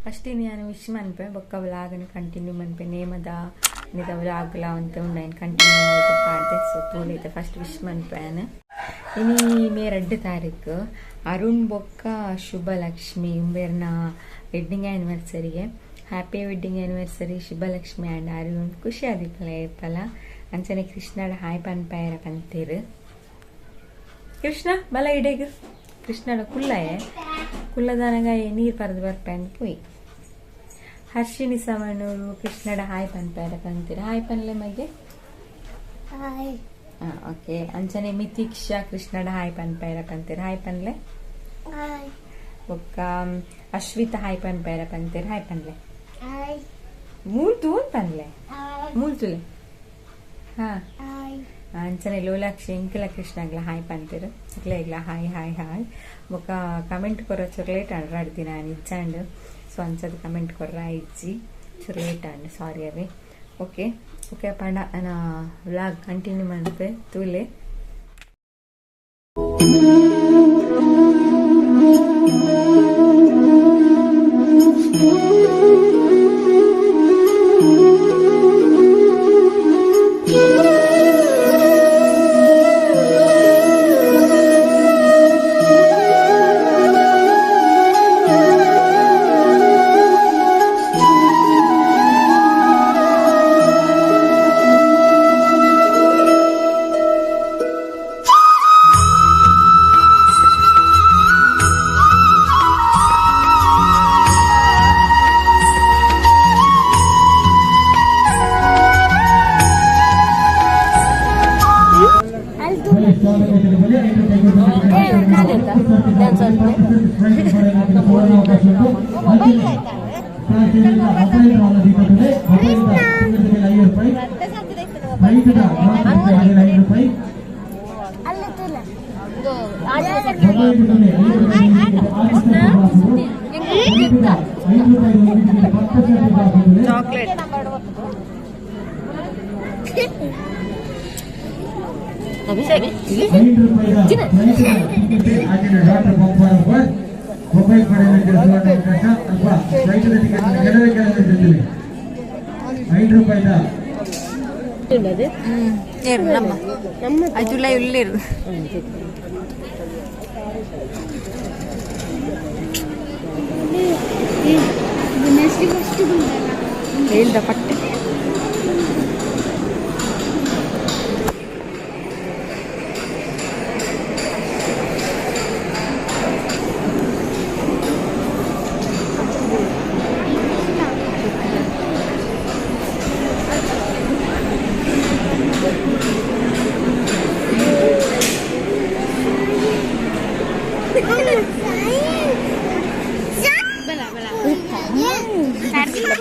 First ನಾನು wish ಮನ್ಪೆ ಬೊಕ್ಕ ವ್ಲಾಗ್ನ ಕಂಟಿನ್ಯೂ ಮನ್ಪೆ ನೇಮದ ನಿದ ವ್ಲಾಗ್ಲ ಅಂತ ಉಂಡಾಯಿನ ಕಂಟಿನ್ಯೂ ಮಾಡ್ತಾ ಪಾಡ್ದೆ. ಸೊ ತೋಲೈತೆ ಫಸ್ಟ್ ವಿಶ್ ಮನ್ಪೆನ ಇನಿ ಮೇ 2 ತಾರೀಕು ಅರುಣ್ ಬೊಕ್ಕ ಶುಭಲಕ್ಷ್ಮಿ ಉಂಬೇರ್ನ ವೆಡ್ಡಿಂಗ್ ಆ್ಯನಿವರ್ಸರಿಗೆ happy wedding anniversary Shubhalakshmi and Arun ಖುಷಿ ಆದಿಪ್ಪಲ ಇಪ್ಪಲ ಅಂಚನೆ ಕೃಷ್ಣಡ ಹಾಯ್ ಪನ್ಪಾಯರ ಪಂತೇರು ಕೃಷ್ಣ ಬಲ ಇಡೇಗ ಕೃಷ್ಣಡ ಕುಲ್ಲದನಗ ನೀರು ಪರದು ಬರ್ಪೇನ್ ಪುಯ್ ಹರ್ಷಿನಿ ಸಮನೂರು ಕೃಷ್ಣಡ ಹಾಯ್ ಪನ್ಪಾಯರ ಪಂತೀರ ಹಾಯ್ ಪನ್ಲೆ ಮಗೆ ಓಕೆ ಅಂಚನೆ ಮಿತಿಕ್ಷಾ ಕೃಷ್ಣಡ ಹಾಯ್ ಪನ್ಪಾಯರ ಪಂತೀರ ಹಾಯ್ ಪನ್ಲೆ ಒಕ್ಕ ಅಶ್ವಿತಾ ಹಾಯ್ ಪನ್ಪಾಯರ ಪಂತೀರ ಹಾಯ್ ಪನ್ಲೆ ಮೂಲ್ತು ಪನ್ಲೆ ಮೂಲ್ತುಲೆ ಹಾ ಅಂಚನೆ ಲೋಲಾಕ್ಷಿ ಎಂಕಲ ಕೃಷ್ಣಗ್ಲ ಹಾಯ್ ಪಂತೀರು ಇಗ್ಲ ಹಾಯ್ ಹಾಯ್ ಹಾಯ್ ಒಕ್ಕ ಕಮೆಂಟ್ ಕೊರ ಚೊರ್ಲೇಟ್ ಆಡ್ತೀನಿ ನಾನು ಇಜ್ಜಾಂಡು ಸೊ ಅಂಚದು ಕಮೆಂಟ್ ಕೊರ್ರ ಇಜ್ಜಿ ಚೊರ್ಲೇಟ್ ಆಂಡ್ ಸಾರಿ ಅವೇ ಓಕೆ ಓಕೆ ಪಂಡ ನಾ ವ್ಲಾಗ್ ಕಂಟಿನ್ಯೂ ಮಾಡ್ತೆ ತೂಲೆ ಹೇಳ್ದ ಪಟ್ಟೆ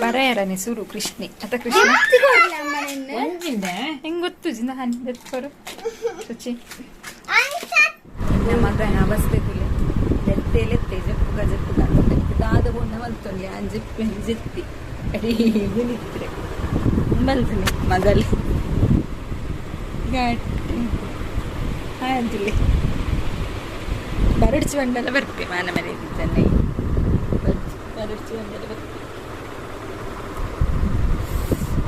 ಬರೆಯರನೆ ಸುರು ಕೃಷ್ಣೆ ಅತ ಕೃಷ್ಣ ಹೆಂಗ್ ಗೊತ್ತು ಜಿಂದರು ಶುಚಿ ಇನ್ನ ಮಗನ ಅವಸ್ಥೆ ತುಲೆ ಲೆತ್ತೆ ಜಪ್ಪುಗ ದಾದ ಬೊಂಡ ಮಲ್ತೊಂಡೆ ಅಂಜಿಪ್ಪೆ ಜಿತ್ತಿ ಅಡಿಗೂ ನಿತ್ರೆ ಮಲ್ತನೆ ಮಗಲಿ ಗಟ್ಟಿ ಹಾಯಂತಿಲ್ಲಿ ಬರಡ್ಚಿ ಬಂಡೆಲ್ಲ ಬರ್ಪೆ ಮಾನ ಮನೆ ಇದ್ದಾನೆ ಬರಡ್ಚಿ ಬಂಡೆಲ್ಲ ಬರ್ಪೆ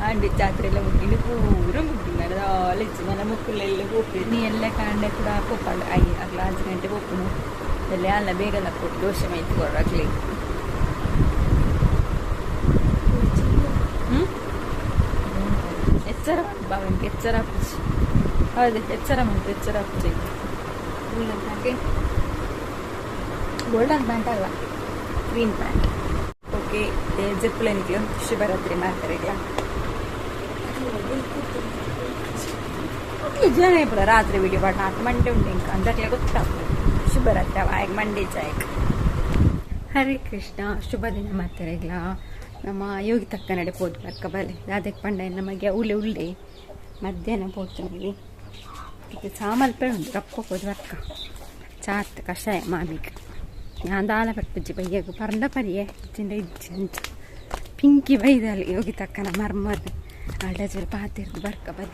ಆಂಡಿ ಜಾತ್ರೆ ಎಲ್ಲ ಮುಗಿದು ಪೂರ ಮುಗಿದು ಆಲೆಚ್ಚು ಮನ ಮಕ್ಕಳೆಲ್ಲ ಹೋಗ್ತೀವಿ ನೀ ಎಲ್ಲ ಕಾಂಡೆ ಕೂಡ ಕೊಪ್ಪಾಳ ಅಯ್ಯ ಆಗ್ಲ 5 ಗಂಟೆ ಹೋಗ್ನು ಎಲ್ಲ ಅಲ್ಲ ಬೇಗಲ್ಲ ಕೊಟ್ಟು ದೋಷೆ ಮೈತು ಕೊಡ್ರಾಗ್ಲಿ ಎಚ್ಚರ ಬಾವನಿಗೆ ಎಚ್ಚರ ಹಾಕಿ ಹೌದು ಎಚ್ಚರ ಮಾಡ್ತು ಎಚ್ಚರ ಹಾಕಿ ಹಾಗೆ ಗೋಲ್ಡನ್ ಪ್ಯಾಂಟ್ ಅಲ್ಲ ಗ್ರೀನ್ ಪ್ಯಾಂಟ್ ಓಕೆ ಜಪ್ಪುಲನಿಗೆ ಶುಭರಾತ್ರಿ ಮಾಡ್ತಾರೆ ನಿಜನೇ ಪುರ ರಾತ್ರಿ ವಿಡಿಯೋ ಪಾಟ್ ನಾಲ್ಕು ಮಂಡೆ ಉಂಟು ಇಂಕ ಅಂದಕ್ಲೆ ಗೊತ್ತಾಗ್ತದೆ ಶುಭರಾತ್ರಿ ಆಯ್ಕೆ ಮಂಡೆ ಚಾಯ್ಕ್ ಹರೇ ಕೃಷ್ಣ ಶುಭ ದಿನ ಮಾಡ್ತಾರೆಗ್ಲ ನಮ್ಮ ಯೋಗಿ ತಕ್ಕ ನಡೆ ಪೋದು ಬರ್ಕ ಬಲೆ ಅದಕ್ಕೆ ಪಂಡ ನಮಗೆ ಉಳ್ಳೆ ಮಧ್ಯಾಹ್ನ ಪೋಡ್ತೀವಿ ಸಾಮಲ್ಪೆ ಉಂಟು ರಪ್ಪ ಪೋದು ಬರ್ಕ ಚಾತ್ ಕಷಾಯ ಮಾಮಿಗೆ ഞാൻ താളെ പഠിപ്പിച്ച് പയ്യക്ക് പറഞ്ഞ പരിയെ അച്ഛൻ്റെ ഇജ്ജ് പിങ്കി വൈതാൽ യോഗി തക്കന മർമ്മത് ആളുടെ ചില പാത്തിരുന്ന് ബർക്ക പരി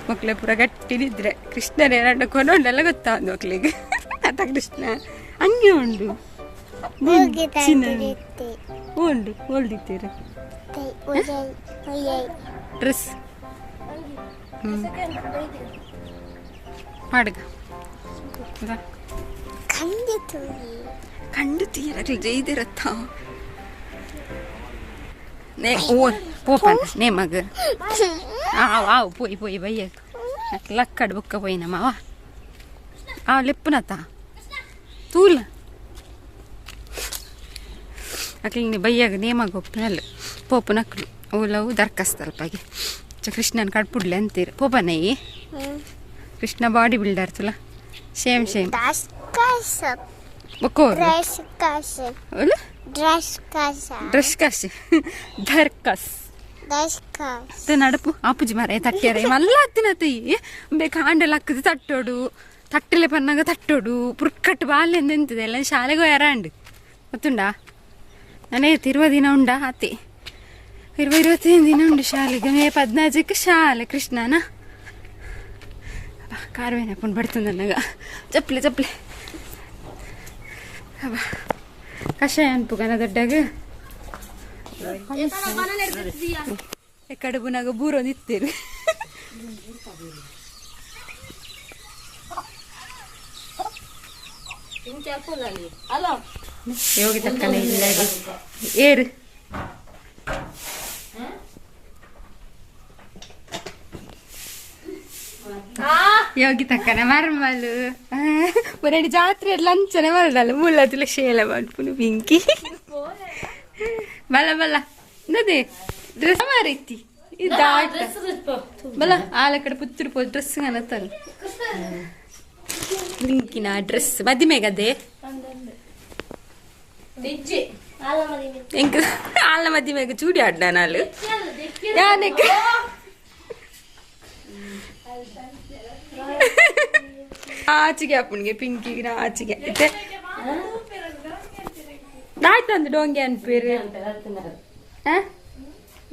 ಮಕ್ಳೆ ಪೂರ ಗಟ್ಟಿನಿದ್ರೆ ಕೃಷ್ಣನೇ ಎರಡು ಕೊನೊಂಡೆಲ್ಲ ಗೊತ್ತಾ ಒಂದು ಮಕ್ಳಿಗೆ ಅತ್ತ ಕೃಷ್ಣ ಹಂಗೆ ಉಂಡು ಉಂಡು ಹೊಲ್ದಿತ್ತೀರ ಡ್ರೆಸ್ ಮಾಡುಗ കണ്ടു തീരൽ ചെയ്തിരത്ത പോപ്പാൻ നേമഗ് ആവ് പോയി പോയി ಬಯ್ಯ ಲಕ್ಕಡ್ ಬುಕ್ಕ పోయినಮ್ಮ ಲೆಪ್ಪನತ್ತ ತೂಲ ಅಕ್ಲಿನಿ ಬಯ್ಯಾಗ ನೇಮಗ್ ಹೋಗ್ತಾನಲ್ಲ ಪೋಪು ನಕ್ಲು ಅವಲವು ದರ್ಕಸ್ತಲ್ಪಾಗಿ ಕೃಷ್ಣನ್ ಕಡ್ಪುಡ್ಲೆ ಅಂತೀರ ಪೋಪನಯ್ಯಿ ಕೃಷ್ಣ ಬಾಡಿ ಬಿಲ್ಡರ್ ತುಲ ಸೇಮ್ ಸೇಮ್ ಡ್ರೆಸ್ ಕಾಶಿ ಧರ್ಕಸ್ ನಡಪು ಆಪುಜಿ ಮರ ತಟ್ಟೆರ ಮಲ್ಲ ಹತ್ತಿನತಿ ಬೇಕು ಹಾಂಡೆಲ್ಲ ಹಾಕಿದ್ ತಟ್ಟೋಡು ತಟ್ಟೆಲೆ ಪನ್ನಾಗ ತಟ್ಟೋಡು ಪುರ್ಕಟ್ಟು ಬಾಲ್ಯ ಎಂತಿದೆ ಎಲ್ಲ ಶಾಲೆಗೂ ಯಾರಂಡು ಗೊತ್ತುಂಡಾ ನಾನೇ 20 ದಿನ ಉಂಡ ಆತಿ 25 ದಿನ ಉಂಡು ಶಾಲೆಗೆ ಮೇ 14ಕ್ಕೆ ಶಾಲೆ ಕೃಷ್ಣನ ಕಾರ್ವೇನಪ್ಪನ್ ಬಡ್ತು ನನಗ ಚಪ್ಪಲಿ ಚಪ್ಪಲಿ ಕಷಾಯ ಅನ್ಪುಗನ ದೊಡ್ಡಾಗ ಕಡುಬುನಾಗ ಬೂರೋ ನಿತ್ತೀರಿ ಯೋಗಿ ತಕ್ಕನ ಇಲ್ಲ ಏರು ಯೋಗಿ ತಕ್ಕನ ಮರ್ಮಲು ಬರೀ ಜಾತ್ರೆ ಲಂಚನೆ ಮರದಲ್ಲ ಮುಲ್ಲದಿಲ್ಲ ಶೇಲ ಮಾಡ್ಪುನು ಪಿಂಕಿ ಬಲ ಬಲ ನದೇ ಡ್ರೆಸ್ ಮಾರೈತಿ ಬಲ ಆಲ ಕಡೆ ಪುತ್ತೂರು ಪೋ ಡ್ರೆಸ್ ಅನ್ನತ್ತಲ್ಲ ಪಿಂಕಿನ ಡ್ರೆಸ್ ಮದಿಮೆಗದೆ ಎಂಕ ಆಲ ಮದಿಮೆಗ ಚೂಡಿ ಆಡ್ಡ ನಾಲು ಯಾನಕ್ಕೆ ಆಚಿಗೆ ಅಪ್ಪನಿಗೆ ಪಿಂಕಿಗೆ ಆಚಿಗೆ ದಾಯ್ತಂದು ಡೋಂಗಿ ಅನ್ಪೇರು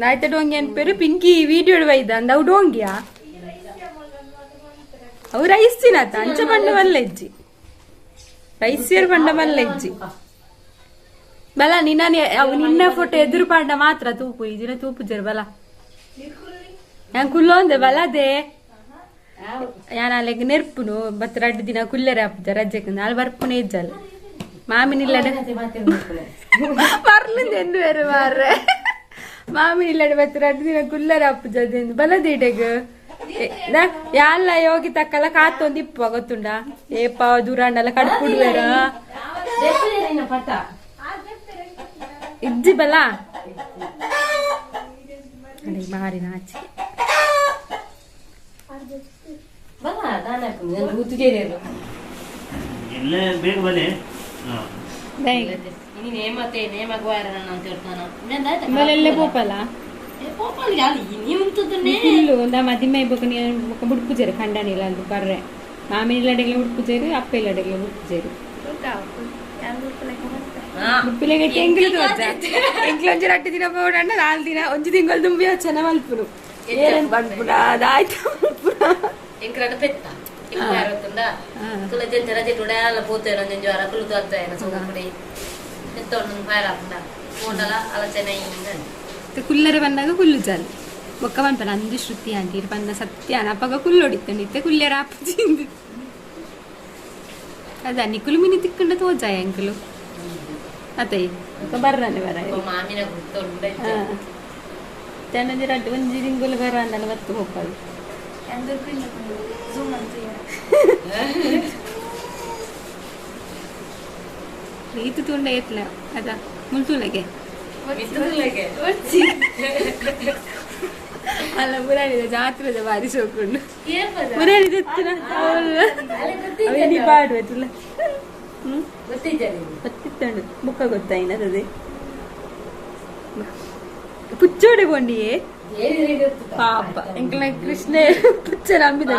ದಾಯ್ತ ಡೋಂಗಿ ಅನ್ಪೇರು ಪಿಂಕಿ ವಿಡಿಯೋ ಬೈದ ಅಂದ ಅವು ಡೋಂಗಿಯಾ ಅವು ರೈಸ್ ತಿನ್ನತ್ತ ಅಂಚ ಬಂಡ ಮಲ್ಲ ಇಜ್ಜಿ ರೈಸ್ ಸೇರ್ ಬಂಡ ಮಲ್ಲ ಇಜ್ಜಿ ಬಲ ನಿನ್ನ ಫೋಟೋ ಎದುರು ಪಾಂಡ ಮಾತ್ರ ತೂಪು ಈ ದಿನ ತೂಪು ಜರ್ ಬಲ ഞാൻ കുല്ലോന്ത് ബലതെ ഞാൻ അല്ലേക്ക് നെർപ്പുന്നു 2 ದಿನ ಕುಲ್ಲರೆ ಆಪುದ ರಜೆಗೆ ನಾಳೆ ಬರ್ಪುನೆ ಇಜ್ಜಲ್ಲ ಮಾಮಿನಿಲ್ಲಡೆ ಬರ್ಲಿಂದ ಎಂದು ಬೇರೆ ಮಾರ್ರೆ ಮಾಮಿನಿಲ್ಲಡೆ 2 ದಿನ ಕುಲ್ಲರೆ ಆಪುಜದೆಂದು ಬಲದೇಟೆಗೆ ಯಾಲ್ಲ ಯೋಗಿ ತಕ್ಕಲ್ಲ ಕಾತೊಂದು ಇಪ್ಪ ಗೊತ್ತುಂಡ ಏಪ ದೂರಾಂಡಲ್ಲ ಕಡ್ಪುಡ್ವೇರ ಇಜ್ಜಿ ಬಲ ಮಾರಿ ನಾಚಿ ಮದಿಮೆ ಬುಡ್ಪುಜೇರು ಖಂಡನಿಲ್ಲ ಅಂತ ಬರ್ರೆ ಮಾಮಿನ ಇಲ್ಲಡೆಗ್ಲ ಬುಡ್ಪುಜೇರು ಅಪ್ಪ ಇಲ್ಲಡೆಗ್ಲ ಬುಡ್ಪುಜೇರು ಉಪ್ಪಿಲೆಗಟ್ಟಿ ಎಂಕ್ಲೊಂಜಿ 2 ದಿನ ಪೋಡಣ್ಣ 4 ದಿನ 1 ತಿಂಗಳು ತುಂಬಿ ಚೆನ್ನ ಮಲ್ಪುನು ಏನೇನು ಬಂದ್ಬಿಡ ಅದಾಯ್ತು ಎಂಕ್ರಡ ಪೆತ್ತ ಇಪ್ಪಾರತ್ತುಂಡ ತುಲಜೆಂಜ ರಜೆ ಟುಡಾಲ ಪೋತೇನ ಜಂಜವಾರ ಕುಳುತು ಅತ್ತಾಯನ ಸೋಗುಡಿ ಎತ್ತೊಂದು ಫೈರಾಪುಂಡ ಓಡಲ ಆಲೋಚನೆ ಇಂದ ಕುಲ್ಲರೆ ಬಂದಾಗ ಕುಲ್ಲು ಜಾಲಿ ಬೊಕ್ಕ ಬಂಪನ ಅಂದು ಶ್ರುತಿ ಅಂತೀರಿ ಬಂದ ಸತ್ಯ ಅನಪಗ ಕುಲ್ಲೊಡಿತ್ತಂಡಿತ್ತೆ ಕುಲ್ಲೆರ ಆಪುಜಿಂದು ಅದ ನಿಕುಲು ಮಿನಿ ತಿಕ್ಕಂಡ ತೋಜಾಯ ಅಂಕಲು ಅತೈ ಬರ್ರಾನೆ ಬರ ಮಾಮಿನ ಗುತ್ತೊಂಡೆ ಚೆನ್ನಂಜಿ 1 ತಿಂಗಳು ಬರ ಅಂದನ ವತ್ತು ಹೋಗಲ್ಲ ಇದು ತುಂಡ ಏತ್ಲ ಅದ ಮುಲ್ತುಲಗೆ ಅಲ್ಲ ಮುರಾಣಿದ ಜಾತ್ರೆದ ಬಾರಿ ಸೋಕೊಂಡು ಮುರಾಣಿದ ಅವನಿ ಪಾಡುವತ್ತಲ್ಲ ಗೊತ್ತಿತ್ತಂಡು ಬುಕ್ಕ ಗೊತ್ತಾಯಿನದೇ ಪುಚ್ಚೋಡೆ ಬೋಂಡಿಯೇ ಪಾಪ ಎಂಕಲ ಕೃಷ್ಣ ಪುಚ್ಚ ನಂಬಿದ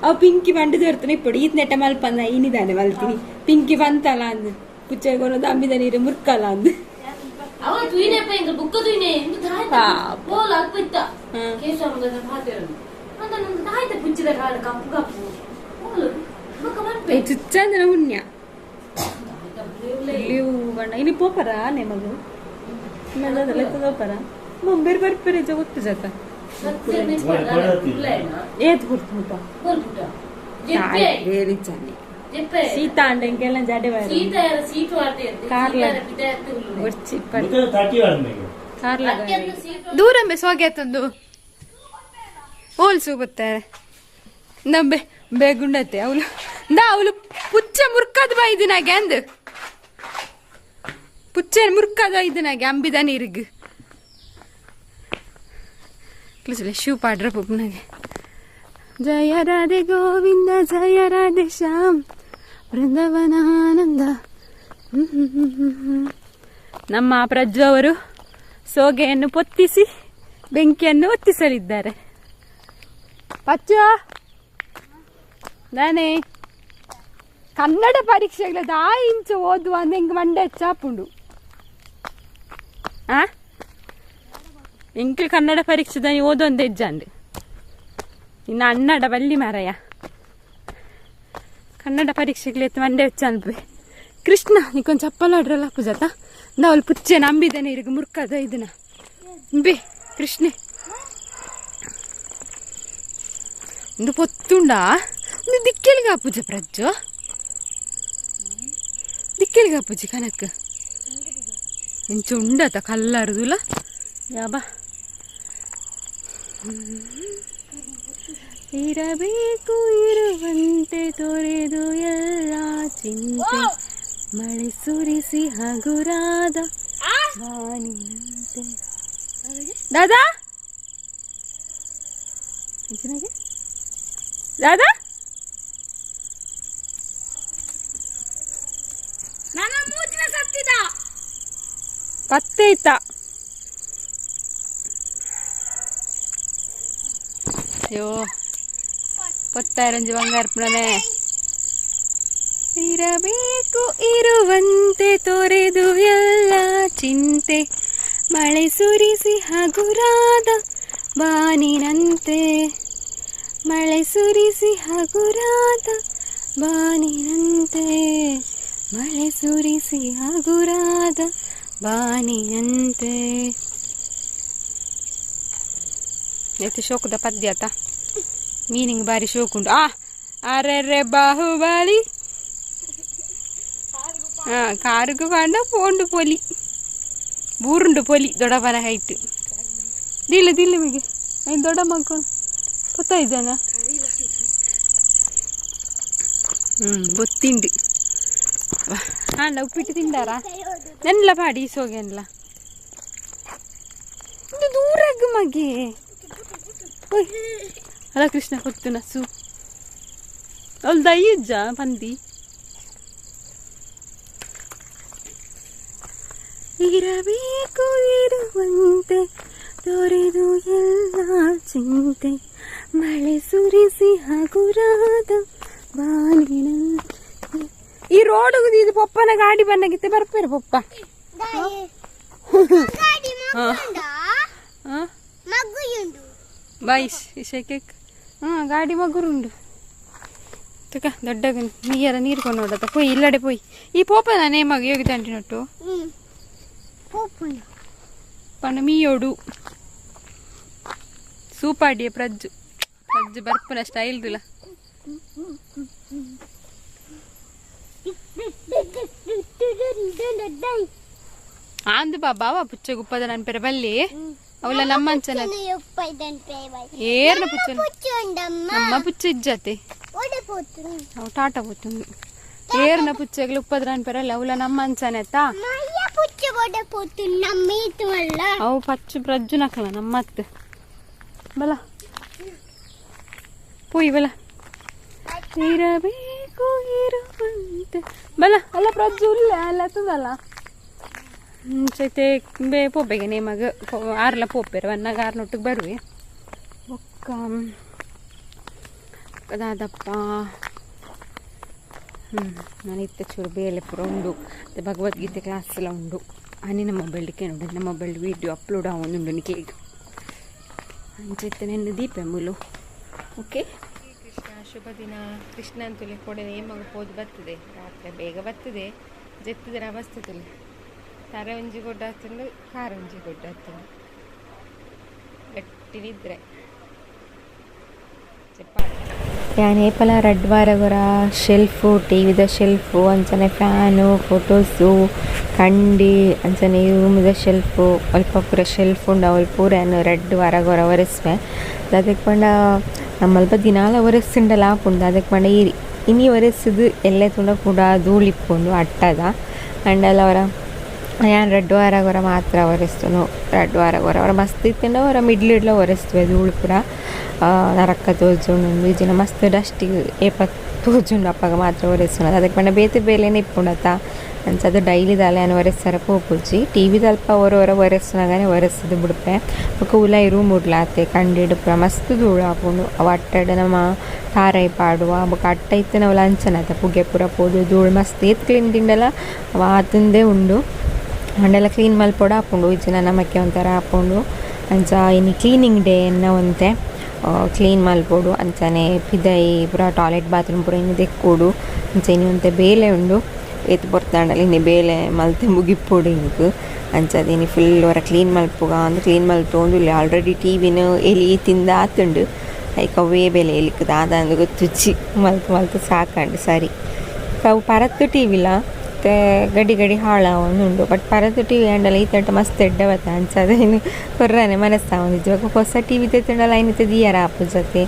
ಅವ್ ಪಿಂಕಿ ಬಂಡು ತೋರ್ತನೆ ಇಪ್ಪಡು ಈತ್ ನೆಟ್ಟ ಮಲ್ಪಂದ ಇನಿದಾನೆ ಮಲ್ತೀನಿ ಪಿಂಕಿ ಬಂತಲ್ಲ ಅಂದ್ ಪುಚ್ಚ ಕೊನೋದು ಅಂಬಿದ ನೀರು ಮುರ್ಕಲ್ಲ ಅಂದ್ pengen buka tuh ini, itu dah. Bola aku itu. Kesam dengan hadir. Anda nanti dah itu puji dah ada kapu. Bola, buka mana? ಚುಚ್ಚಂದ್ರೆ ಉಣ್ಯ ಬಣ್ಣ ಇಲ್ಲಿ ಪೋಪರ ಮಗು ಲೆಕ್ಕದೋಪರ ಬೇರೆ ಬೇರೆ ಬೇರೆ ಗೊತ್ತು ಜತ ಏತ್ ಗುರ್ತು ಸೀತಾ ಅಂಡ ಇಂಕೆಲ್ಲ ಜಾಡೆ ದೂರ ಸೋಗ್ಯಾತಂದು ಹೋಲ್ಸು ಬರ್ತಾರೆ ನಂಬೆ ಬೇಗುಂಡತ್ತೆ ಅವಳು ಪುಚ್ಚ ಮುರ್ಕದ ಬೈದಿನಾಗೆ ಅಂದು ಪುಚ್ಚ ಮುರ್ಕದ ಬೈದಿನಾಗೆ ಅಂಬಿದ ನೀರಿಗ್ ಶೂ ಪಾಡ್ರ ಪುಪ್ಪನಾಗೆ ಜಯ ರಾಧೆ ಗೋವಿಂದ ಜಯ ರಾಧೆ ಶ್ಯಾಮ್ ಬೃಂದವನಾನಂದ. ನಮ್ಮ ಪ್ರಜ್ಜು ಅವರು ಸೋಗೆಯನ್ನು ಪೊತ್ತಿಸಿ ಬೆಂಕಿಯನ್ನು ಹೊತ್ತಿಸಲಿದ್ದಾರೆ. ಪಚ್ಚು ನಾನೇ ಕನ್ನಡ ಪರೀಕ್ಷೆಗಳದ 5 ಇಂಚು ಓದುವ ಅಂದ್ರೆ ಹಿಂಗೆ ಮಂಡೆ ಚಾಪುಂಡು ಇಂಕ್ ಕನ್ನಡ ಪರೀಕ್ಷೆದ ಓದೊಂದು ಹೆಜ್ಜಂಡು ಇನ್ನು ಅಣ್ಣಡ ಬಲ್ಲಿ ಮಾರಯ್ಯ ಕನ್ನಡ ಪರೀಕ್ಷೆಗಳೆತ್ತು ಮಂಡೆ ಹೆಚ್ಚು ಕೃಷ್ಣ ನೀಕೊಂದು ಚಪ್ಪಲ್ ಆಡ್ರಲ್ಲ ಪೂಜಾತ ನಾವು ಪುಚ್ಚೆ ನಂಬಿದ್ದೇನೆ ಇರಿಗೆ ಮುರ್ಕದ ಇದನ್ನ ಬೇ ಕೃಷ್ಣೆ ಒಂದು ಪೊತ್ತುಂಡಾ ಒಂದು ದಿಕ್ಕೆಲ್ಗ ಪೂಜೆ ಪ್ರಜ್ಜು ದಿಕ್ಕೆಲ್ಗ ಪೂಜೆ ಕನಕ ಇಂಚು ಉಂಡತ ಕಲ್ಲರ್ದುಲ ಯಾಬಾ ಇರಬೇಕು ಇರುವಂತೆ ತೊರೆದು ಎಲ್ಲ ಚಿಂತೆ ಮಳೆ ಸುರಿಸಿ ಹಗುರಾದ ಬಾನಿನಂತೆ. ದಾದಾ ದಾದಾ ಪತ್ತೈತ ಅಯ್ಯೋ ಪತ್ತಾರಂಜು ಬಂಗಾರಪ್ಪನೇ ಇರಬೇಕು ಇರುವಂತೆ ತೊರೆದು ಎಲ್ಲ ಚಿಂತೆ ಮಳೆ ಸುರಿಸಿ ಹಗುರಾದ ಬಾನಿನಂತೆ ಮಳೆ ಸುರಿಸಿ ಹಗುರಾದ ಬಾನಿನಂತೆ ಮಳೆ ಸುರಿಸಿ ಹಗುರಾದ ಬಾನಿನಂತೆ. ಎಷ್ಟು ಶೋಕದ ಪದ್ಯ ಆತ ಮೀನಿಂಗ್ ಬಾರಿ ಶೋಕುಂಟು. ಅರೆ ಬಾಹುಬಲಿ ಕಾರುಗು ಕಾಂಡ ಪೋಂಡು ಪೊಲಿ ಬೂರುಂಡು ಪೊಲಿ ದೊಡ್ಡವನ ಹೈಟ್ ದಿಲ್ಲ ದಿಲ್ಲ ಮಿಗೆ ಐದು ದೊಡ್ಡ ಮಕ್ಕೊಂಡು 15 ಜನ ಗೊತ್ತಿಂಡು ಹಾಂಡ ಉಪ್ಪಿಟ್ಟು ತಿಂದಾರ ನೆನ್ಲ ಪಾಡಿ ಸೋಗೆನ್ಲ ಇದು ದೂರಗ್ ಮಗೆ ಅಲ್ಲ ಕೃಷ್ಣ ಕೊತ್ತು ನಸು ಅವಳು ದಯ್ಯಜ್ಜ ಬಂದಿ ಇರಬೇಕು ಇರುವಂತೆ ತೊರೆದು ಎಲ್ಲ ಚಿಂತೆ ಮಳೆ ಸುರಿಸಿ ಹಗುರಾದ ಬಾನಿನಂತೆ. ಈ ರೋಡ್ ಇದು ಪಪ್ಪನ ಗಾಡಿ ಬಂದಾಗಿತ್ತೆ ಬರ್ಪೇರು ಪಪ್ಪ ಬಾಯ್ ಶೇಕೆ ಗಾಡಿ ಮಗುರುಂಡು ತಕ ದೊಡ್ಡ ನೀರು ಕೊಂಡು ನೋಡತ್ತ ಪೋಯ್ ಇಲ್ಲಡೆ ಪೋಯ್ ಈ ಪೋಪನ ನೇಮಗ ಯೋಗಿ ತಂಟಿನೊಟ್ಟು ಪಣ ಮೀಯೋಡು ಸೂಪಾಡಿಯ ಪ್ರಜ್ಜು ಪ್ರಜ್ಜು ಬರ್ಪನ ಸ್ಟೈಲ್ ದಿಲ್ಲ ಆಂದು ಬಾಬಾ ಪುಚ್ಚ ಗುಪ್ಪದ ನನ್ಪೆರ ಬಲ್ಲಿ ಅವಳ ನಮ್ಮ ಅಂಚನ ಏರ್ನ ಪುಚ್ಚ ನಮ್ಮ ಪುಚ್ಚ ಇಜ್ಜತೆ ಅವು ಟಾಟಾ ಪುಚ್ಚುಂಡು ಏರ್ನ ಪುಚ್ಚಗಳು ಉಪ್ಪದ ನನ್ಪೆರಲ್ಲ ಅವಳ ನಮ್ಮ ಅಂಚನೆತ್ತ ಅವು ಪಚ್ಚು ಪ್ರಜ್ಜು ನಕ್ಲ ನಮ್ಮತ್ತು ಬಲ ಪೋಯ್ ಬಲ ಇರಬೇಕು ಇರುವಂತೆ ಬಲ ಅಲ್ಲ ಪ್ರಜ್ಜು ಇಲ್ಲ ಅಲ್ಲ ತುದಲ್ಲ ಚೈತೆ ಬೇ ಪೋಪೆಗೆ ನೇಮಗ ಆರ್ಲ ಪೋಪೆರು ಅನ್ನಾಗ ಆರ್ನೊಟ್ಟಿಗೆ ಬರುವೆ ಒಕ್ಕ ಅದಾದಪ್ಪ ನಾನು ಇತ್ತ ಚೂರು ಬೇಳೆ ಪುರ ಉಂಡು ಭಗವದ್ಗೀತೆ ಕ್ಲಾಸ್ ಎಲ್ಲ ಉಂಡು ನಿನ್ನ ಮೊಬೈಲ್ಗೆ ನೋಡು ನನ್ನ ಮೊಬೈಲ್ ವೀಡಿಯೋ ಅಪ್ಲೋಡ್ ಆವೊಂದುಂಡು ನಿಕ್ಕೆ ಈಗ ಅಂಚೆತ್ತೆ ನೆನ್ನೆ ದೀಪ ಮುಲು ಓಕೆ. ಕೃಷ್ಣ ಶುಭ ದಿನ. ಕೃಷ್ಣ ಅಂತಲೇ ಕೊಡೆ ನೇಮಗ ಹೋದ್ ಬರ್ತದೆ ರಾತ್ರಿ ಬೇಗ ಬರ್ತದೆ ಜೆತ್ತಿದ್ರೆ ಅವಸ್ಥೆತಲ್ಲ ತರ ಒಂಜಿ ಗೊಡ್ಡ ಹತ್ತಂಡು ಕಾರ ಒಂಜಿ ಗೊಡ್ಡ ಹತ್ತಂಡು ಗಟ್ಟಿ ನಿದ್ರೆ ಯಾನ್ ಏಪಲ ರಡ್ ವಾರಗೊರ ಶೆಲ್ಫು ಟಿವಿದ ಶೆಲ್ಫು ಅಂಚನೆ ಫ್ಯಾನು ಫೋಟೋಸು ಕಂಡಿ ಅಂಚನೆ ರೂಮಿದ ಶೆಲ್ಫು ಅಲ್ಪ ಪೂರ ಶೆಲ್ಫ್ ಉಂಡು ಅವಳು ಪೂರ ರಡ್ ವಾರಗೊರ ಒರೆಸ್ವೆ ಅದಕ್ಕೆ ಪಂಡ ನಮ್ಮಲ್ಪ ದಿನಾಲ ಒರೆಸ್ಸಿಂಡಲ್ಲ ಆಪುಂಡು ಅದಕ್ಕೆ ಪಂಡ ಇನಿ ಒರೆಸಿದು ಎಲ್ಲೆ ತುಂಡ ಕೂಡ ಧೂಳಿಪ್ಪುಂಡು ಅಟ್ಟದ ಅಂಡಲ್ಲ ಅವರ ಯಾನ್ ರಡ್ ವಾರಗೊರ ಮಾತ್ರ ಒರೆಸ್ತನು ರಡ್ ವಾರಗೊರ ಅವರ ಮಸ್ತ್ ಇತ್ತಂಡ ಅವರ ಮಿಡ್ಲಿಡ್ಲ ಒರೆಸ್ತವೆ ಧೂಳು ಪೂರ ನರಕ್ಕ ತೋಜುಂಡು ಈಜಿನ ಮಸ್ತ್ ಡಸ್ಟಿಗೆ ಏಪ ತೋಜುಂಡು ಅಪ್ಪಗ ಮಾತ್ರ ಒರೆಸ್ತುಂಡು ಅದಕ್ಕೆ ಪಂಡ ಬೇತೆ ಬೇಲೆನೇ ಇಪ್ಪುಂಡತ್ತ ಅಂಚದು ಡೈಲಿ ದಾಲೆಯನ್ನು ಒರೆಸ್ತಾರ ಪೋಪುಜಿ ಟಿವಿ ತಲ್ಪ ಹೊರ ಒರೆಸ್ನಾಗನೆ ಒರೆಸದು ಬಿಡ್ಪೆ ಬೊಕ ಉಲಾಯಿ ರೂಮ್ ಉಡ್ಲಾತೆ ಕಂಡಿಡು ಪೂರ ಮಸ್ತ್ ಧೂಳು ಆಪುಂಡು ಅವು ಅಟ್ಟಡ್ ನಮ್ಮ ತಾರೈ ಪಾಡುವ ಬೊಕ ಅಟ್ಟ ಇತ್ತು ನಾವು ಲಂಚನತ ಪುಗೆ ಪೂರ ಪೋದು ಧೂಳು ಮಸ್ತ್ ಏತ್ ಕ್ಲೀನ್ ತಿಂಡಲ ಅವ ಆತಂದೇ ಉಂಡು ಹಂಡೆಲ್ಲ ಕ್ಲೀನ್ ಮಲ್ಪೋಡು ಆಪುಂಡು ಇಜ್ಜಿನ ನಮಕ್ಕೆ ಒಂಥರ ಆಪುಂಡು ಅಂಚ ಇನ್ನು ಕ್ಲೀನಿಂಗ್ ಡೇ ಎನ್ನ ಒಂತೆ ಕ್ಲೀನ್ ಮಲ್ಪೋಡು ಅಂಚನೆ ಪಿದೈ ಪೂರ ಟಾಯ್ಲೆಟ್ ಬಾತ್ರೂಮ್ ಪೂರ ಇನ್ನು ದೆಕ್ಕೋಡು ಅಂಚ ಇನ್ನು ಒಂತೆ ಬೇಲೆ ಉಂಡು ಏತ್ ಬರ್ತಾಂಡಲ್ಲ ಇನ್ನಿ ಬೇಲೆ ಮಲ್ತೆ ಮುಗಿಪ್ಪೋಡು ಇಂಕ್ ಅಂಚದೇನಿ ಫುಲ್ ಹೊರ ಕ್ಲೀನ್ ಮಲ್ಪುಗ ಅಂದ್ರೆ ಕ್ಲೀನ್ ಮಲ್ತೊಂದು ಇಲ್ಲಿ ಆಲ್ರೆಡಿ ಟಿವಿನ ಎಲಿ ತಿಂದ ಆತುಂಡು ಐಕ್ ಅವೇ ಬೇಲೆ ಎಲಿಕ್ಕದ ಆದಂದು ಗೊತ್ತುಚ್ಚಿ ಮಲ್ತು ಸಾಕಂಡು ಸರಿ ಅವು ಪರತ್ತು ಟಿವಿಲ ಮತ್ತು ಗಡಿ ಹಾಳಾವೊಂದುಂಡು ಬಟ್ ಪರತ್ತು ಟಿವಿ ಹ್ಯಾಂಡಲ್ಲ ಈ ತಟ್ಟ ಮಸ್ತ್ ಎಡ್ಡವತ್ತ ಅಂಚದೇನು ಕೊರ್ರನೆ ಮನಸ್ತಾ ಒಂದಿತ್ತು ಇವಾಗ ಹೊಸ ಟಿವಿ ತೆತ್ತಂಡಲ್ಲ ಐನಿತ್ತು ದಿಯರ ಆಪು ಜೊತೆ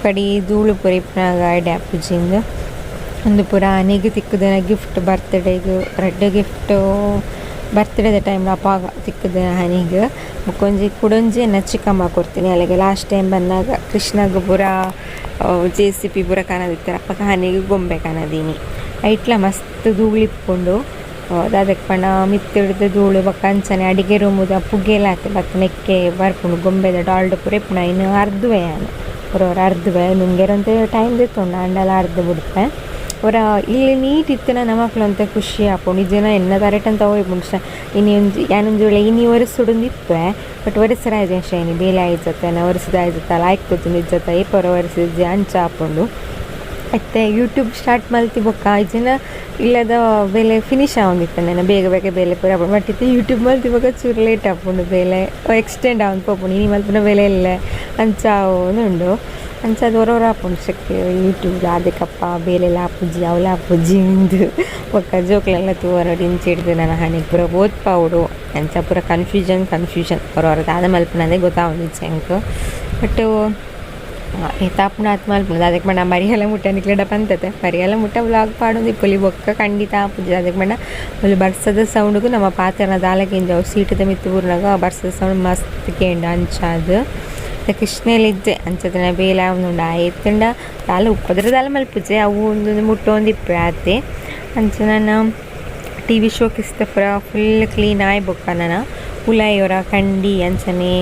ಕಡಿ ಧೂಳು ಪೂರ ಇಪ್ಪನಾಗ ಎಡೆ ಆಪುಜಿಂದು ಒಂದು ಪೂರ ಆನೆಗೆ ತಿಕ್ಕದನ ಗಿಫ್ಟ್ ಬರ್ತ್ಡೇಗೆ ರೆಡ್ ಗಿಫ್ಟು ಬರ್ತ್ಡೇದ ಟೈಮ್ಲ ಅಪ್ಪಾಗ ತಿಕ್ಕದ ಹನಿಗೆ ಮುಕ್ಕೊಂಜಿ ಕುಡೊಂಜಿ ಚಿಕ್ಕಮ್ಮ ಕೊಡ್ತೀನಿ ಅಲ್ಲಿಗೆ ಲಾಸ್ಟ್ ಟೈಮ್ ಬಂದಾಗ ಕೃಷ್ಣಗೆ ಪೂರ JCP ಪೂರ ಕಾಣದಿತ್ತಾರೆ ಅಪ್ಪಗ ಹನಿಗೆ ಗೊಂಬೆ ಕಾಣದೀನಿ ಐಟ್ಲ ಮಸ್ತ್ ಧೂಳಿಪ್ಕೊಂಡು ಅದಕ್ಕೆ ಪಂಡ ಮಿತ್ತಿಡ್ದು ಧೂಳು ಬಕ್ಕ ಅಂಚನೆ ಅಡಿಗೆ ರೂಮುದ ಪುಗ್ಗೆಲ್ಲ ಹಾಕಿ ಬತ್ತ ನೆಕ್ಕೆ ಬರ್ಪುಂಡು ಗೊಂಬೆದ ಡಾಲ್ಡ್ ಪೂರ ಇಪ್ಪುಣ ಇನ್ನು ಅರ್ಧವೇ ನಾನು ಅವ್ರವ್ರು ಅರ್ಧವೇ ನಿಮ್ಗೆರಂತ ಟೈಮ್ ದಿತ್ತುಂಡು ಅಂಡಲ್ಲ ಅರ್ಧ ಬಿಡ್ತೆ ಅವರ ಇಲ್ಲಿ ನೀಟ್ ಇತ್ತಿನ ನಮಕ್ಳು ಅಂತ ಖುಷಿ ಆಪುಂಡು ಈ ಜನ ಎನ್ನ ತರೆಟಂತ ಹೋಗ್ಬಿಟ್ಟು ಇನ್ನು ಯಾನೊಂದು ವೇಳೆ ಇನ್ನು ಒರೆಸುಡುಂದಿತ್ತು ಬಟ್ ಒರೆಸರಾಯ್ತು ಶೈನಿ ಬೇಲೆ ಆಯ್ತತೆ ನಾ ಒರೆಸಿದ ಆಯ್ತಲ್ಲ ಆಯ್ತು ನಿಜ್ಜತ್ತ ಏಪರ ಒರೆಸಿದ್ದೆ ಅಂಚ ಆಪುಂಡು ಮತ್ತು ಯೂಟ್ಯೂಬ್ ಸ್ಟಾರ್ಟ್ ಮಲ್ತಿ ಬೊಕ್ಕ ಈ ಜನ ಇಲ್ಲದ ಬೇಲೆ ಫಿನಿಶ್ ಆಗೊಂದಿತ್ತು ನಾನು ಬೇಗ ಬೇಲೆ ಪೂರ ಆಪುಂಡು ಬಟ್ ಇತ್ತು ಯೂಟ್ಯೂಬ್ ಮಲ್ತಿ ಬೊಕ್ಕ ಚೂರು ಲೇಟ್ ಆಪುಂಡು ಬೇಲೆ ಎಕ್ಸ್ಟೆಂಡ್ ಆಗೊಂಡು ಪೋಪುಂಡು ಇನಿ ಮಲ್ಪನ ಬೇಲೆ ಇಲ್ಲ ಅಂಚ ಉಂಡು ಅಂಚದು ಹೊರವರ ಆಪುಂಡು ಶಕ್ತಿ ಯೂಟ್ಯೂಬ್ ಅದಕ್ಕಪ್ಪ ಬೇಲೆಲ್ಲ ಆಪುಜ್ಜಿ ಅವಳ ಆಪುಜ್ಜಿ ಇಂದು ಒಕ್ಕ ಜೋಕ್ಲೆಲ್ಲ ತೂವರಡು ಇಂಚೆ ಹಿಡ್ದು ನನ್ನ ಹಣಿಗೆ ಪೂರ ಓದ್ಪಾವುಡು ಅಂಚ ಪೂರ ಕನ್ಫ್ಯೂಷನ್ ಹೊರವರದು ಆದ ಮಲ್ಪನದೇ ಗೊತ್ತಾವೊಂದಿಚ್ಚೆ ಅಂಕ ಬಟ್ ಏತಾಪುಣ ಆತ್ ಮಲ್ಪುಣದು ಅದಕ್ಕೆ ಬಣ್ಣ ಮರಿಯೆಲ್ಲ ಮುಟ್ಟ ನಿಕ್ಲೆಡ ಬಂತತೆ ಮರಿಯೆಲ್ಲ ಮುಟ್ಟ ವ್ಲಾಗ್ ಪಾಡೋದು ಇಪ್ಪಲಿ ಬೊಕ್ಕ ಖಂಡಿತ ಆಪುಜಿ ಅದಕ್ಕೆ ಬಣ್ಣ ಒಂದು ಬರ್ಸದ ಸೌಂಡ್ಗೂ ನಮ್ಮ ಪಾತ್ರನ ದಾಲಕಿಂಜ ಅವು ಸೀಟದ ಮಿತ್ತು ಊರಿನಾಗ ಬರ್ಸದ ಸೌಂಡ್ ಮಸ್ತ್ ಕೇಂಡ ಅಂಚಾದು ಕೃಷ್ಣಲಿದ್ದೆ ಅಂಚದನ ಬೇಲೆ ಅವನುಂಡ ಆಯ್ತುಂಡ ದಾಲ ಉಪ್ಪದ್ರದಾಲ ಮಲ್ಪುಜೆ ಅವು ಒಂದು ಮುಟ್ಟೊಂದು ಇಪ್ಪೆ ಆತೆ ಅಂಚ ನಾನು TV ಶೋಕಿಸ್ತ ಪೂರ ಫುಲ್ ಕ್ಲೀನ್ ಆಯ್ಬೊಕ್ಕ ನಾನು ಉಲಾಯಿಯವರ ಕಂಡಿ ಅಂಚನೆ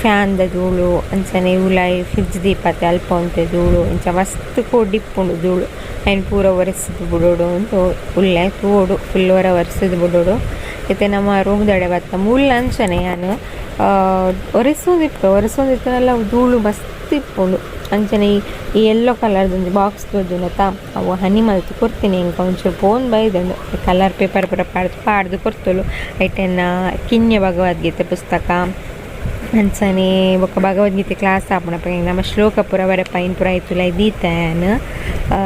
ಫ್ಯಾನ್ದ ಧೂಳು ಅಂಚನೆ ಉಲಾಯಿ ಫ್ರಿಜ್ ದೀಪತ್ತೆ ಅಲ್ಪ ಒಂತೆ ಧೂಳು ಅಂಚ ಮಸ್ತ್ ಕೊಡಿಪ್ಪುಂಡು ಧೂಳು ಆಯ್ನು ಪೂರ ಒರೆಸಿದ್ದು ಬಿಡೋಡು ಅಂತ ಉಲ್ಲೆ ತೋಡು ಫುಲ್ ಹೊರ ಒರೆಸಿದ್ದು ಬಿಡೋಡು ಮತ್ತು ನಮ್ಮ ರೂಮ್ದಡೆ ಬತ್ತ ಮುಳ್ಳು ಅಂಚನೆ ನಾನು ಒರೆಸೋದಿತ್ತಲ್ಲ ಧೂಳು ಮಸ್ತ್ ಇಪ್ಪುಂಡು ಅಂಚನೆ ಈ ಯೆಲ್ಲೋ ಕಲರ್ದೊಂದು ಬಾಕ್ಸ್ ತೋಜುನತ್ತ ಅವು ಹನಿ ಮಲ್ತು ಕೊಡ್ತೀನಿ ಇಂಕ ಒಂಚೂರು ಫೋನ್ ಬೈದಂಡು ಕಲರ್ ಪೇಪರ್ ಪೂರ ಪಾಡ್ದು ಕೊಡ್ತಲು ಐಟೆನ್ನ ಕಿನ್ಯ ಭಗವದ್ಗೀತೆ ಪುಸ್ತಕ ಅಂಚನೆ ಬೊಕ್ಕ ಭಗವದ್ಗೀತೆ ಕ್ಲಾಸ್ ಆಪುಣಪ್ಪ ನಮ್ಮ ಶ್ಲೋಕ ಪೂರ ಬರ ಪೈನ್ ಪೂರ ಆಯ್ತುಲ ದೀತಾಯನ್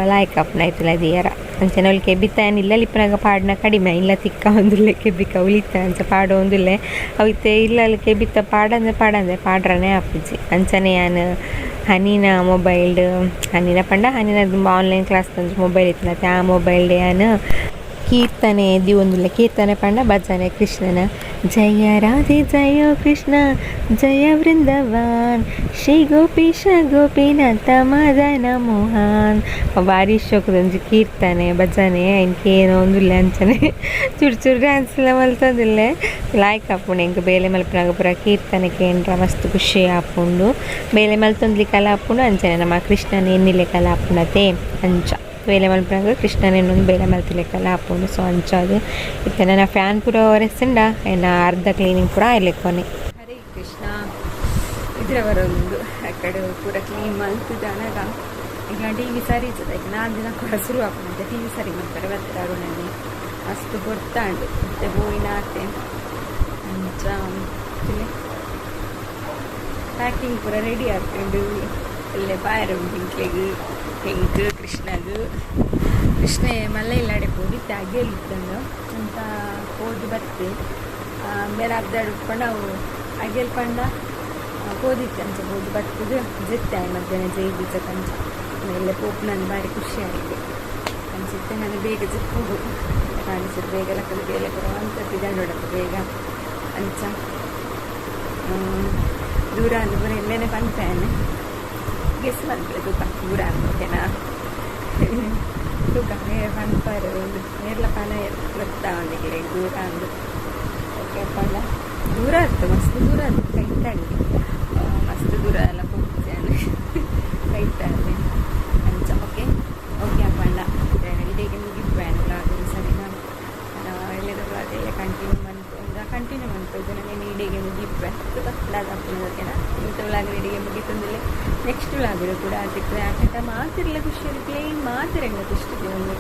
ಲಾಯ್ಕ್ ಆಪುಣ ಆಯ್ತುಲ ದಿಯರ ಅಂಚನೆ ಅವಳು ಕೆಬ್ಬಿತಾಯನ್ ಇಲ್ಲ ಲಿಪ್ಪನಾಗ ಪಾಡ್ನ ಕಡಿಮೆ ಇಲ್ಲ ತಿಕ್ಕ ಒಂದುಲ್ಲೆ ಕೆಬ್ಬಿಕ ಉಳಿತ ಅಂಚ ಪಾಡೋ ಒಂದುಲ್ಲೆ ಅವತ್ತೆ ಇಲ್ಲ ಕೆಬ್ಬಿತ್ತ ಪಾಡಂದ್ರೆ ಪಾಡ್ರನೇ ಆಪುಜಿ ಅಂಚನೆ ಯಾನ್ ಹನಿನ ಮೊಬೈಲ್ಡ್ ಹನಿನ ಪಂಡ ಹನಿನ ಆನ್ಲೈನ್ ಕ್ಲಾಸ್ ತಂದ್ರೆ ಮೊಬೈಲ್ ಇತ್ತು ಆ ಮೊಬೈಲ್ಡ್ ಯಾನ್ ಕೀರ್ತನೆ ಒಂದುಲ್ಲ ಕೀರ್ತನೆ ಪಂಡ ಭಜನೆ ಕೃಷ್ಣನ ಜಯ ರಾಧೆ ಜಯ ಕೃಷ್ಣ ಜಯ ವೃಂದವಾನ್ ಶ್ರೀ ಗೋಪೀಶ ಗೋಪಿನಾಥ ಮದನ ಮೋಹನ್ ಭಾರಿ ಶೋಕದೊಂದು ಕೀರ್ತನೆ ಭಜನೆ ಇಂಕೆ ಏನೋ ಒಂದಿಲ್ಲ ಅಂಚನೆ ಚೂರು ಡ್ಯಾನ್ಸ್ ಎಲ್ಲ ಮಲ್ತಂದಿಲ್ಲೇ ಲಾಯ್ಕ್ ಆಪುಂಡು ಇಂಕ ಬೇಲೆ ಮಲ್ಪನಾಗ ಪೂರ ಕೀರ್ತನೆ ಕೇಂದ್ರ ಮಸ್ತ್ ಖುಷಿ ಆಪುಂಡು ಬೇಲೆ ಮಲ್ತೊಂದ್ಲಿಕ್ಕೆಲ್ಲ ಆಪುಂಡು ಅಂಚನೆ ನಮ್ಮ ಕೃಷ್ಣನ ಎನ್ನಿಲೆಕ್ಕೆಲ್ಲ ಆಪುಣತೆ ಅಂಚ ಬೇಲೆ ಮಲ್ಪನಾಗ ಕೃಷ್ಣನೇನೊಂದು ಬೇಲೆ ಮಲ್ತಿಲೆಕ್ಕಲ್ಲ ಹಾಪುಂಡು. ಸೊ ಅಂಚಾದು ಇತ್ತೆ ನನ್ನ ಫ್ಯಾನ್ ಪೂರ ಒರೆಸಿಂಡ ಏನ ಅರ್ಧ ಕ್ಲೀನಿಂಗ್ ಪೂರ ಆಯ್ಲೆಕ್ಕೊನೆ. ಹರೇ ಕೃಷ್ಣ ಇದ್ರವರೊಂದು ಅಕ್ಕಡೆ ಪೂರ ಕ್ಲೀನ್ ಮಲ್ತಿದ್ದಾನಾಗ ಈಗ ಟಿ ವಿ ಸರಿ ಇರ್ತದೆ. ಈಗ 4 ದಿನ ಕೂಡ ಶುರು ಆಗ್ತದೆ ಟಿ ವಿ ಸರಿ ಮಾಡ್ತಾರೆ ಬತ್ತಾರುಣಲ್ಲಿ ಮಸ್ತ್ ಗೊತ್ತಾಂಡು ಮತ್ತೆ ಬೋಯಿನ ಆತೆ ಅಂಚ ಪ್ಯಾಕಿಂಗ್ ಪೂರ ರೆಡಿ ಆಗ್ತಂಡು. ಅಲ್ಲೇ ಬಾಯರು ಹಿಂಕ್ಲೆಗ್ ಹೆಂಗೆ ಕೃಷ್ಣ ಮಲ್ಲ ಇಲ್ಲಾಡೆ ಹೋಗಿತ್ತೆ ಅಗೆಲಿತ್ತಂದು ಅಂತ ಹೋಗಿ ಬರ್ತೆ ಬೇರೆ ಅರ್ಧಾಡು ಉಟ್ಕೊಂಡು ಅವು ಅಗೆಲ್ ಪಂಡ ಹೋದಿತ್ತೆ ಅಂಚ ಹೋಗಿ ಬರ್ತದೆ ಜೆತ್ತೆ ಮಧ್ಯಾಹ್ನ ಜೈ ಬೀಜ ಕಂಚ ಎಲ್ಲ ಪೋಪ್ ನಾನು ಭಾರಿ ಖುಷಿ ಆಗಿದೆ ಅನ್ಸುತ್ತೆ. ನಾನು ಬೇಗ ಜೆಪ್ ಹೋಗೋದು ಕಾಣಿಸುತ್ತೆ ಬೇಗ ಲಕ್ಕದ ಬೇಲೆ ಕೂಡ ಅಂತದ್ದು ದಂಡೋಡಕ್ಕೆ ಬೇಗ ಅಂಚ ದೂರ ಅಂದು ಬರೀ ಎಲ್ಲೇನೆ ಪಂಪೇನೆ ಗೆಸ್ ಮಾಡ್ತಾರೆ ತೂಕ ದೂರ ಅಂದ್ಬಿಟ್ಟೆನಾ ತೂಕ ಪಂಪರು ನೇರ್ಲ ಪಾನ ಗೊತ್ತಾ ಒಂದಿಗೆ ದೂರ ಅಂದು ಓಕೆ ಪಂಡ ದೂರ ಆಯ್ತು ಮಸ್ತ್ ದೂರ ಆಯ್ತು ಕೈತಾಡಿ ಮಸ್ತ್ ದೂರ ಎಲ್ಲ ಹೋಗ್ತೇನೆ ಕೈತಾಡಿ ಅಂಚ ಓಕೆ ಓಕೆ ಅಪ್ಪಂಡ ಇಲ್ಲಿಗೆ ಮುಗಿದ್ವೇನು ಬ್ಲಾಗ್ ಸರಿ ನಾನು ಎಲ್ಲದ ಬ್ಲಾಗ್ ಎಲ್ಲ ಕಂಟಿನ್ಯೂ ಮಾಡ್ಬೋದು ನಾನು ಇಡಿಗೆ ಮುಗಿದ್ವೆ ಅಪ್ಪನ ಓಕೆನಾ ಇಂಥ ಬ್ಲಾಗ್ ಇಡಿಗೆ ಮುಗಿತಂದಿಲ್ಲ ನೆಕ್ಸ್ಟ್ ಬ್ಲಾಗ್ ಕೂಡ ಆಗ್ತಿರ್ತದೆ ಯಾಕಂತ ಮಾತಿರಲ್ಲ ಖುಷಿಯಲ್ಲಿ ಪ್ಲೇನ್ ಮಾತಿರಂಗ ಖುಷಿ ಒಂದು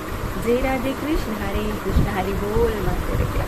ಜೈ ರಾಧೆ ಕೃಷ್ಣ ಹರೇ ಕೃಷ್ಣ ಹರಿ ಬೋಲ್ ಮಾತಿರಲ್ಲ.